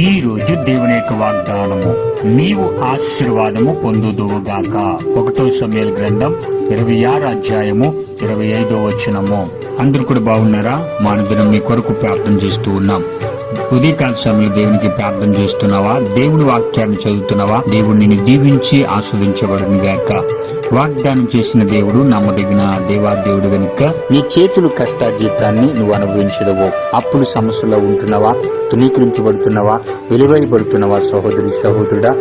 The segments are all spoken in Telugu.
ఈ రోజు దేవుని యొక్క వాగ్దానము, నీవు ఆశీర్వాదము పొందుదువుగాక. 1 సమూయేలు గ్రంథం 26 అధ్యాయము 25వ వచనము. అందరూ కూడా బాగున్నారా? మానదినం మీ కొరకు ప్రార్థన చేస్తూ ఉన్నాం. ఉదయకాల సమయంలో దేవునికి ప్రార్థన చేస్తున్నావా? దేవుని వాక్యాన్ని చదువుతున్నావా? దేవుడు నిన్ను దీవించి ఆస్వాదించబడును గాక. వాగ్దానం చేసిన దేవుడు నమ్మదగిన దేవాదేవుడు గనుక నీ చేతులు కష్టార్జితాన్ని నువ్వు అనుభవించడవు. అప్పుడు సమస్యలో ఉంటున్నావా? తునీకరించబడుతున్నావా? వెలువైపడుతున్నావా? సహోదరి సహోదరుడా,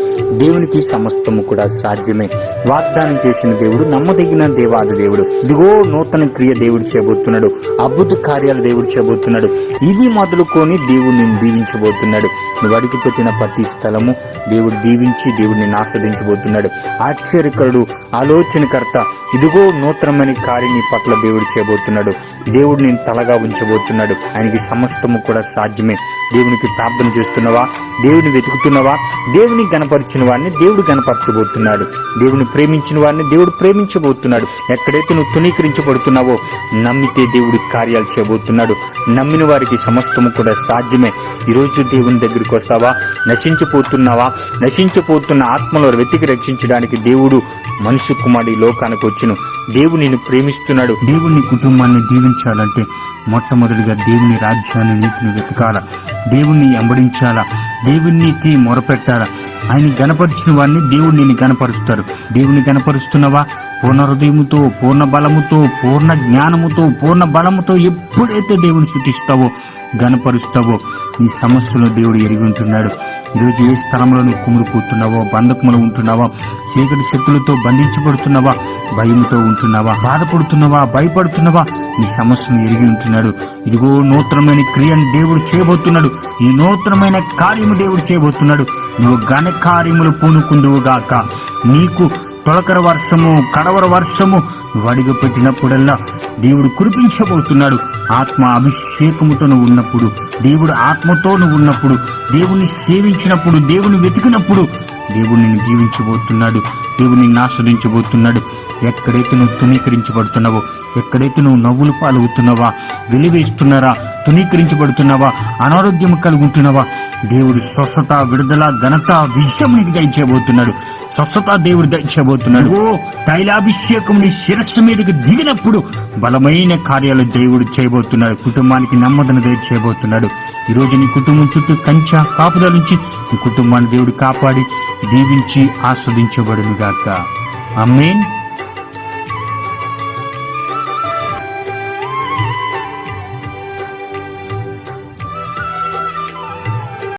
దేవునికి సమస్తము కూడా సాధ్యమే. వాగ్దానం చేసిన దేవుడు నమ్మదగిన దేవాది దేవుడు. ఇదిగో నూతన క్రియ దేవుడు చేయబోతున్నాడు. అద్భుత కార్యాలు దేవుడు చేయబోతున్నాడు. ఇది మొదలుకొని దేవుడు నిన్ను దీవించబోతున్నాడు. నువ్వు అడుగుపెట్టిన ప్రతి స్థలము దేవుడు దీవించి దేవుడిని ఆస్వాదించబోతున్నాడు. ఆశ్చర్యకరుడు, ఆలోచనకర్త, ఇదిగో నూతనమైన కార్యం నీ పట్ల దేవుడు చేయబోతున్నాడు. దేవుడు నేను తలగా ఉంచబోతున్నాడు. ఆయనకి సమస్తము కూడా సాధ్యమే. దేవునికి ప్రార్థన చేస్తున్నావా? దేవుని వెతుకుతున్నావా? దేవుని గణపరిచిన వాడిని దేవుడు గణపరచబోతున్నాడు. దేవుని ప్రేమించిన వాడిని దేవుడు ప్రేమించబోతున్నాడు. ఎక్కడైతే నువ్వు తునీకరించబడుతున్నావో నమ్మితే దేవుడి కార్యాలు చేయబోతున్నాడు. నమ్మిన వారికి సమస్తము కూడా సాధ్యమే. ఈరోజు దేవుని దగ్గరికి వస్తావా? నశించిపోతున్నావా? నశించిపోతున్న ఆత్మలో వెతికి రక్షించడానికి దేవుడు మనిషి కుమారుడి లోకానికి వచ్చును. దేవుడు నిన్ను ప్రేమిస్తున్నాడు. దేవుని కుటుంబాన్ని దీవించాలంటే మొట్టమొదటిగా దేవుని రాజ్యాన్ని, నీతిని వెతకాల. దేవుణ్ణి వెంబడించాలా. దేవునికి మొరపెట్టాలా. ఆయన గణపరిచిన వాడిని దేవుడు నిన్ను గణపరుస్తాడు. దేవుని గణపరుస్తున్నావా? పూర్ణ హృదయముతో, పూర్ణ బలముతో, పూర్ణ జ్ఞానముతో, పూర్ణ బలముతో ఎప్పుడైతే దేవుని స్తుతిస్తావో, గణపరుస్తావో, నీ సమస్యలను దేవుడు ఎరిగి ఉంటున్నాడు. ఈరోజు ఏ స్థలంలో నువ్వు కుమురుకుతున్నావో, బంధకములు ఉంటున్నావా, చీకటి శక్తులతో బంధించబడుతున్నావా, భయంతో ఉంటున్నావా, బాధపడుతున్నావా, భయపడుతున్నావా, నీ సమస్యను ఎరిగి ఉంటున్నాడు. ఇదిగో నూతనమైన క్రియను దేవుడు చేయబోతున్నాడు. ఈ నూతనమైన కార్యము దేవుడు చేయబోతున్నాడు. నువ్వు ఘన కార్యములు పూనుకుందువుగాక. నీకు తొలకర వర్షము, కడవర వర్షము నువ్వు అడుగు పెట్టినప్పుడల్లా దేవుడు కురిపించబోతున్నాడు. ఆత్మ అభిషేకముతో నువ్వు ఉన్నప్పుడు, దేవుడు ఆత్మతో నువ్వు ఉన్నప్పుడు, దేవుని సేవించినప్పుడు, దేవుని వెతికినప్పుడు దేవుడు నిన్ను జీవించబోతున్నాడు. దేవుడు నిన్ను ఆస్వాదించబోతున్నాడు. ఎక్కడైతే నువ్వు తునీకరించబడుతున్నావో, ఎక్కడైతే నువ్వు నవ్వులు పాల్గొతున్నావా, వెలివేస్తున్నారా, తునీకరించబడుతున్నావా, అనారోగ్యం కలుగుతున్నావా, దేవుడు స్వస్థత, విడుదల, ఘనత, విజయం నీకు దయచేయబోతున్నాడు. స్వస్థత దేవుడు దయచేయబోతున్నాడు. ఓ తైలాభిషేకం నీ శిరస్సు మీదకి దిగినప్పుడు బలమైన కార్యాలు దేవుడు చేయబోతున్నాడు. కుటుంబానికి నెమ్మదిని దయచేయబోతున్నాడు. ఈరోజు నీ కుటుంబం చుట్టూ కంచె కాపుదల నుంచి నీ కుటుంబాన్ని దేవుడు కాపాడి దీవించి ఆస్వాదించబడును గాక. ఆమేన్.